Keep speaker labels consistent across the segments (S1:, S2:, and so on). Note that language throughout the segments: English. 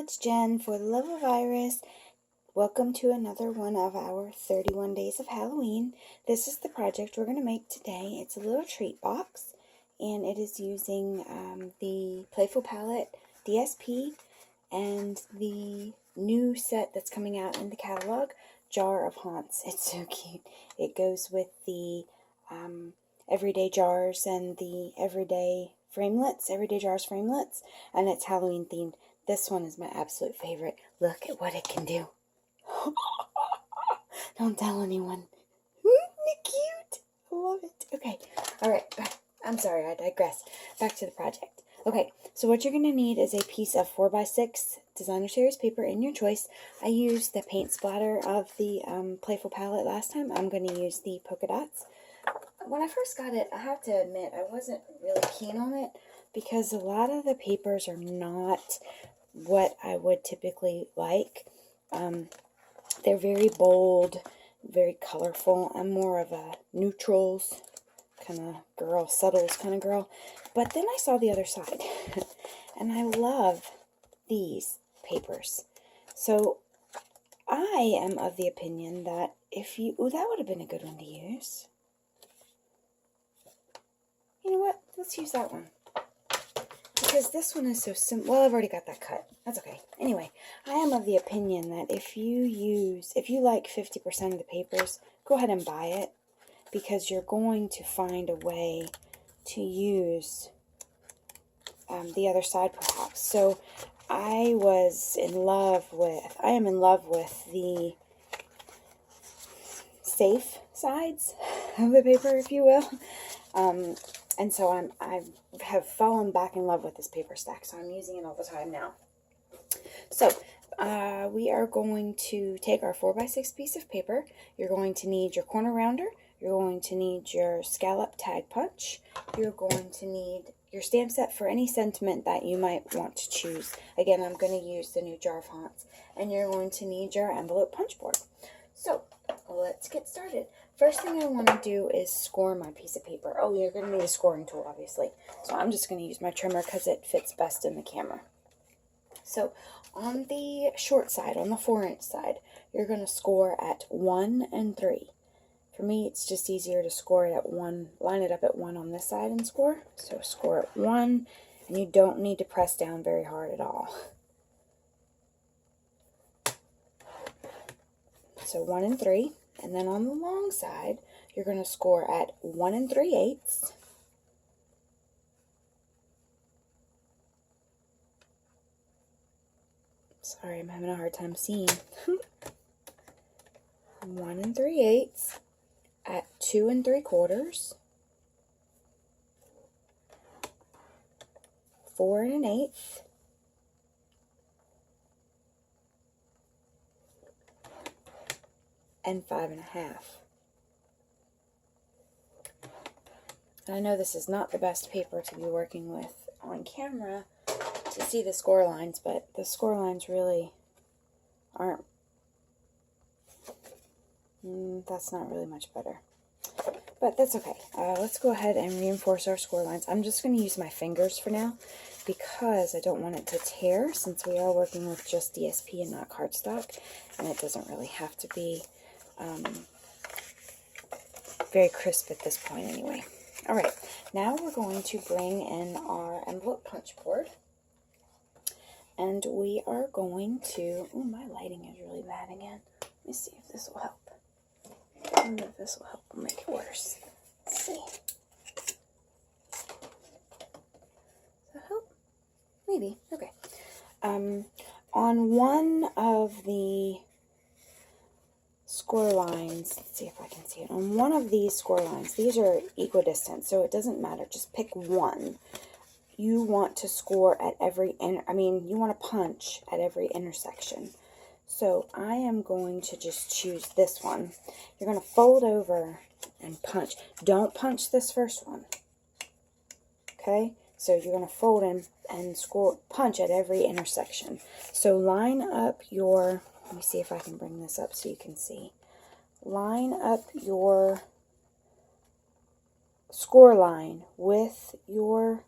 S1: it's Jen for the love of Iris. Welcome to another one of our 31 days of Halloween. This is the project we're going to make today. It's a little treat box, and it is using the Playful Pallette DSP and the new set that's coming out in the catalog, Jar of Haunts. It's so cute. It goes with the everyday jars and the everyday jars framelets, and it's Halloween themed. This one is my absolute favorite. Look at what it can do. Don't tell anyone. Isn't it cute? I love it. Okay, alright, I'm sorry, I digress. Back to the project. Okay, so what you're going to need is a piece of 4x6 designer series paper in your choice. I used the paint splatter of the Playful Palette last time. I'm going to use the polka dots. When I first got it, I have to admit, I wasn't really keen on it because a lot of the papers are not what I would typically like. They're very bold, very colorful. I'm more of a neutrals kind of girl, subtles kind of girl. But then I saw the other side, and I love these papers. So I am of the opinion that if you, that would have been a good one to use. You know what? Let's use that one. Because this one is so simple. Well, I've already got that cut. That's okay. Anyway, I am of the opinion that if you like 50% of the papers, go ahead and buy it. Because you're going to find a way to use the other side perhaps. So I am in love with the safe sides of the paper, if you will. And so I have fallen back in love with this paper stack, so I'm using it all the time now. So we are going to take our 4x6 piece of paper. You're going to need your corner rounder. You're going to need your scallop tag punch. You're going to need your stamp set for any sentiment that you might want to choose. Again, I'm going to use the new Jar of Haunts. And you're going to need your envelope punch board. So let's get started. First thing I want to do is score my piece of paper. Oh, you're going to need a scoring tool, obviously. So I'm just going to use my trimmer because it fits best in the camera. So on the short side, on the 4-inch side, you're going to score at 1 and 3. For me, it's just easier to score it at 1, line it up at 1 on this side and score. So score at 1, and you don't need to press down very hard at all. So 1 and 3. And then on the long side, you're going to score at 1 3/8. Sorry, I'm having a hard time seeing. 1 3/8 at 2 3/4, 4 1/8, and 5 1/2. And I know this is not the best paper to be working with on camera to see the score lines, but the score lines really aren't, that's not really much better. But that's okay. Let's go ahead and reinforce our score lines. I'm just going to use my fingers for now because I don't want it to tear, since we are working with just DSP and not cardstock, and it doesn't really have to be very crisp at this point anyway. Alright, now we're going to bring in our envelope punch board, and we are going to, oh, my lighting is really bad again. Let me see if this will help. I wonder if this will help make it worse. Let's see. Does that help? Maybe. Okay. On one of the score lines, let's see if I can see it. On one of these score lines, these are equidistant, so it doesn't matter. Just pick one. You want to score at every, you want to punch at every intersection. So I am going to just choose this one. You're going to fold over and punch. Don't punch this first one. Okay? So you're going to fold in and punch at every intersection. So line up your, let me see if I can bring this up so you can see. Line up your score line with your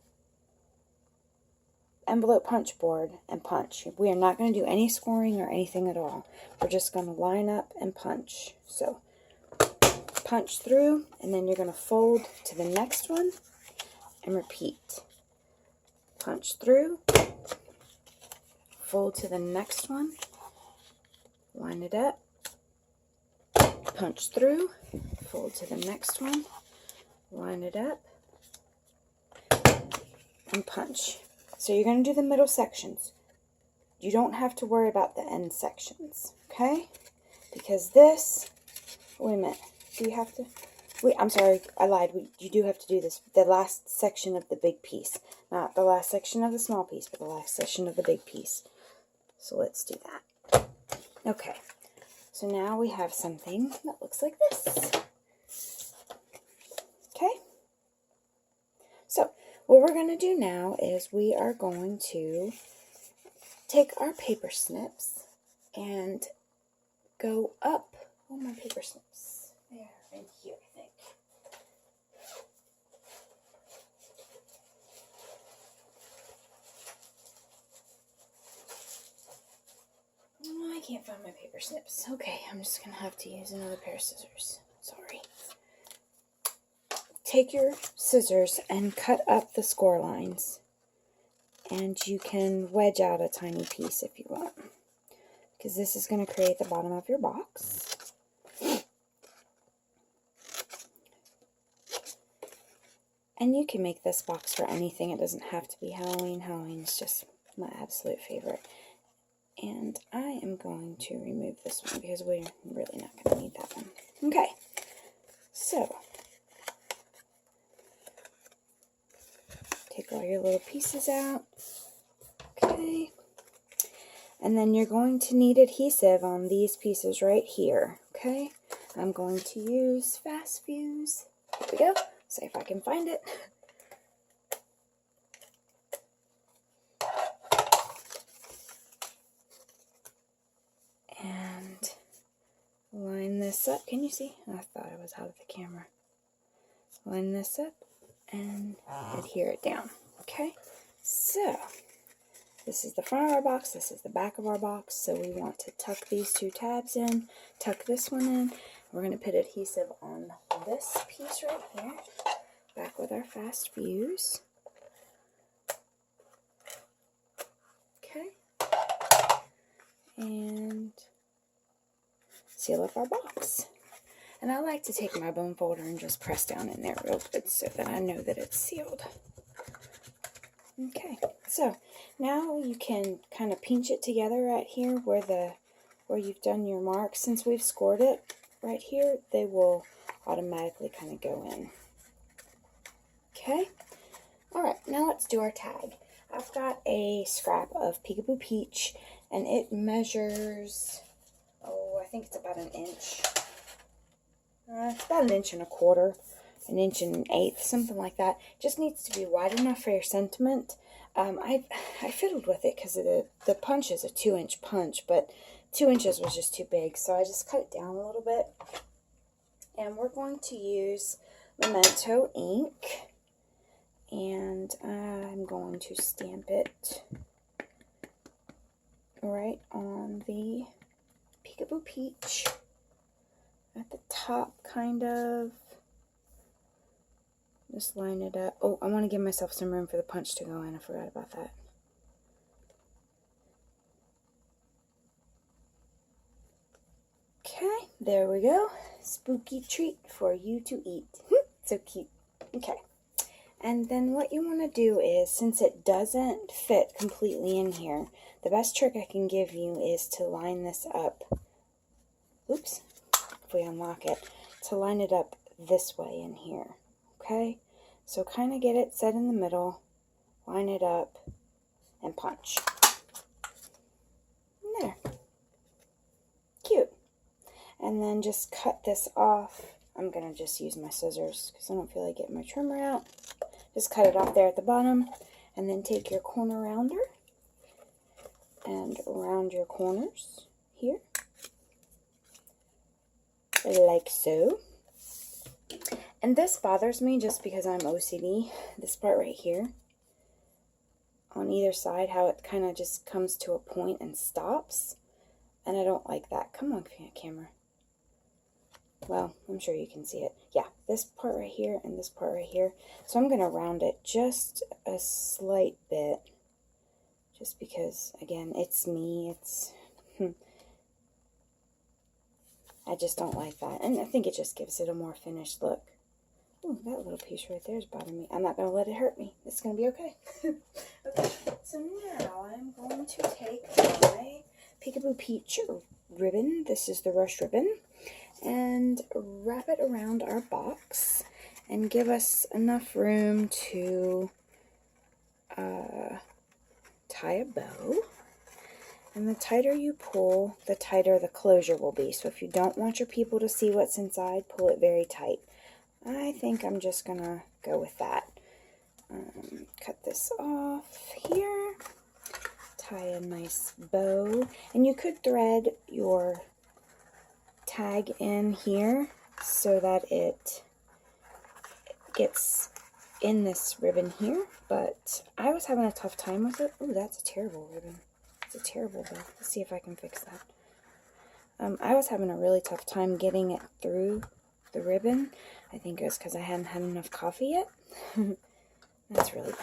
S1: envelope punch board and punch. We are not going to do any scoring or anything at all. We're just going to line up and punch. So punch through, and then you're going to fold to the next one and repeat. Punch through, fold to the next one, line it up, punch through, fold to the next one, line it up, and punch. So you're going to do the middle sections. You don't have to worry about the end sections, okay? Because this, wait a minute, do you have to, wait, I'm sorry, I lied. You do have to do this, the last section of the big piece. Not the last section of the small piece, but the last section of the big piece. So let's do that. Okay, so now we have something that looks like this. Okay, so what we're going to do now is we are going to take our paper snips and go up. Oh, my paper snips. There, in here, I think. Oh, I can't find my paper snips. Okay, I'm just going to have to use another pair of scissors. Sorry. Take your scissors and cut up the score lines. And you can wedge out a tiny piece if you want, because this is going to create the bottom of your box. And you can make this box for anything. It doesn't have to be Halloween. Halloween is just my absolute favorite. And I am going to remove this one because we're really not going to need that one. Okay, so take all your little pieces out. Okay, and then you're going to need adhesive on these pieces right here. Okay, I'm going to use Fast Fuse. Here we go. See if I can find it. And line this up. Can you see? I thought I was out of the camera. Line this up and adhere it down. Okay, so this is the front of our box, this is the back of our box, so we want to tuck these two tabs in, tuck this one in. We're going to put adhesive on this piece right here, back with our Fast Fuse. Okay, and seal up our box. And I like to take my bone folder and just press down in there real good so that I know that it's sealed. Okay, so now you can kind of pinch it together right here where you've done your mark. Since we've scored it right here, they will automatically kind of go in. Okay, alright, now let's do our tag. I've got a scrap of Peekaboo Peach, and it measures, oh, I think it's about an inch. It's about 1 1/4 inches, 1 1/8 inches, something like that. Just needs to be wide enough for your sentiment. I fiddled with it because the punch is a 2-inch punch, but 2 inches was just too big, so I just cut it down a little bit. And we're going to use Memento ink, and I'm going to stamp it right on the Peekaboo Peach at the top, kind of. Just line it up. Oh, I want to give myself some room for the punch to go in. I forgot about that. Okay, there we go. Spooky treat for you to eat. So cute. Okay. And then what you want to do is, since it doesn't fit completely in here, the best trick I can give you is to line this up. Oops. If we unlock it, to line it up this way in here. Okay? So kind of get it set in the middle, line it up, and punch. There. Cute. And then just cut this off. I'm going to just use my scissors because I don't feel like getting my trimmer out. Just cut it off there at the bottom, and then take your corner rounder and round your corners here, like so. And this bothers me just because I'm OCD. This part right here, on either side, how it kind of just comes to a point and stops. And I don't like that. Come on, camera. Well, I'm sure you can see it. Yeah, this part right here and this part right here. So I'm going to round it just a slight bit. Just because, again, it's me. It's... I just don't like that. And I think it just gives it a more finished look. Ooh, that little piece right there is bothering me. I'm not going to let it hurt me. It's going to be okay. Okay, so now I'm going to take my Peekaboo Peach ribbon. This is the Rush ribbon. And wrap it around our box. And give us enough room to tie a bow. And the tighter you pull, the tighter the closure will be. So if you don't want your people to see what's inside, pull it very tight. I think I'm just going to go with that. Cut this off here. Tie a nice bow. And you could thread your tag in here so that it gets in this ribbon here. But I was having a tough time with it. Ooh, that's a terrible ribbon. It's a terrible bow. Let's see if I can fix that. I was having a really tough time getting it through the ribbon. I think it was because I hadn't had enough coffee yet. That's really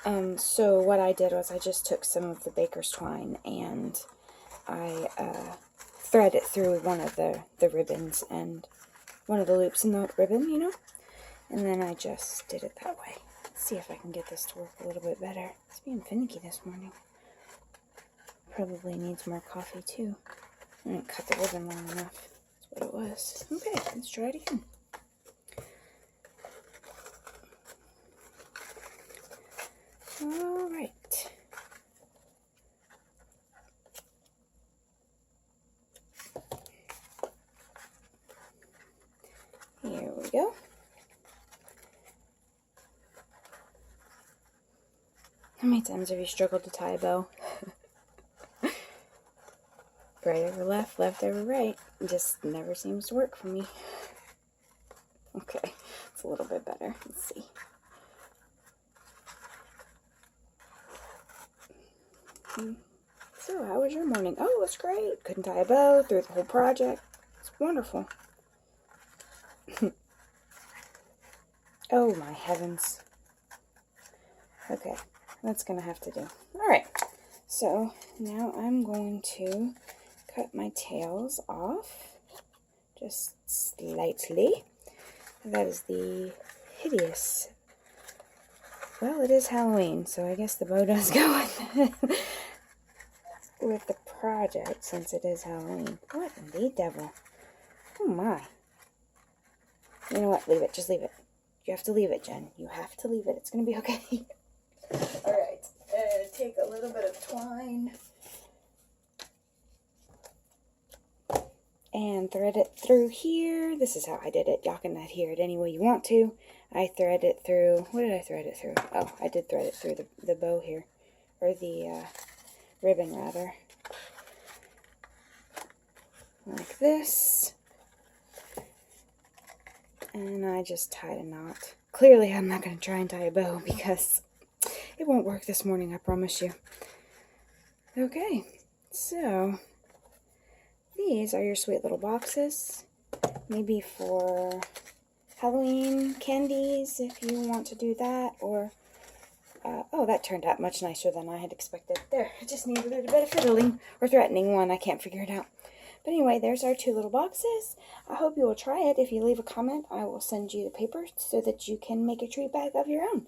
S1: bad. So what I did was I just took some of the baker's twine and I thread it through one of the ribbons and one of the loops in the ribbon, you know. And then I just did it that way. Let's see if I can get this to work a little bit better. It's being finicky this morning. Probably needs more coffee too. I didn't cut the ribbon long enough. That's what it was. Okay, let's try it again. All right. Here we go. How many times have you struggled to tie a bow? Right over left, left over right. It just never seems to work for me. Okay, it's a little bit better. Let's see. So, how was your morning? Oh, it's great. Couldn't tie a bow through the whole project. It's wonderful. Oh, my heavens. Okay, that's going to have to do. Alright, so now I'm going to cut my tails off just slightly. That is the hideous. Well, it is Halloween, so I guess the bow does go with the project since it is Halloween. What in the devil? Oh my. You know what? Leave it. Just leave it. You have to leave it, Jen. You have to leave it. It's going to be okay. Alright. Take a little bit of twine and thread it through here. This is how I did it. Y'all can adhere it any way you want to. I thread it through, what did I thread it through? Oh, I did thread it through the bow here, or the ribbon rather. Like this. And I just tied a knot. Clearly I'm not going to try and tie a bow because it won't work this morning, I promise you. Okay, so these are your sweet little boxes. Maybe for Halloween candies if you want to do that, or oh, that turned out much nicer than I had expected. There, I just needed a little bit of fiddling or threatening one. I can't figure it out. But anyway, there's our two little boxes. I hope you will try it. If you leave a comment, I will send you the paper so that you can make a treat bag of your own.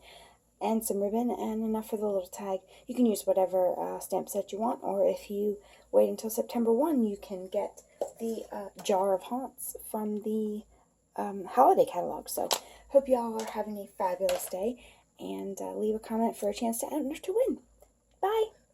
S1: And some ribbon and enough for the little tag. You can use whatever stamp set you want, or if you wait until September 1, you can get the jar of haunts from the holiday catalog. So, hope you all are having a fabulous day, and leave a comment for a chance to enter to win. Bye!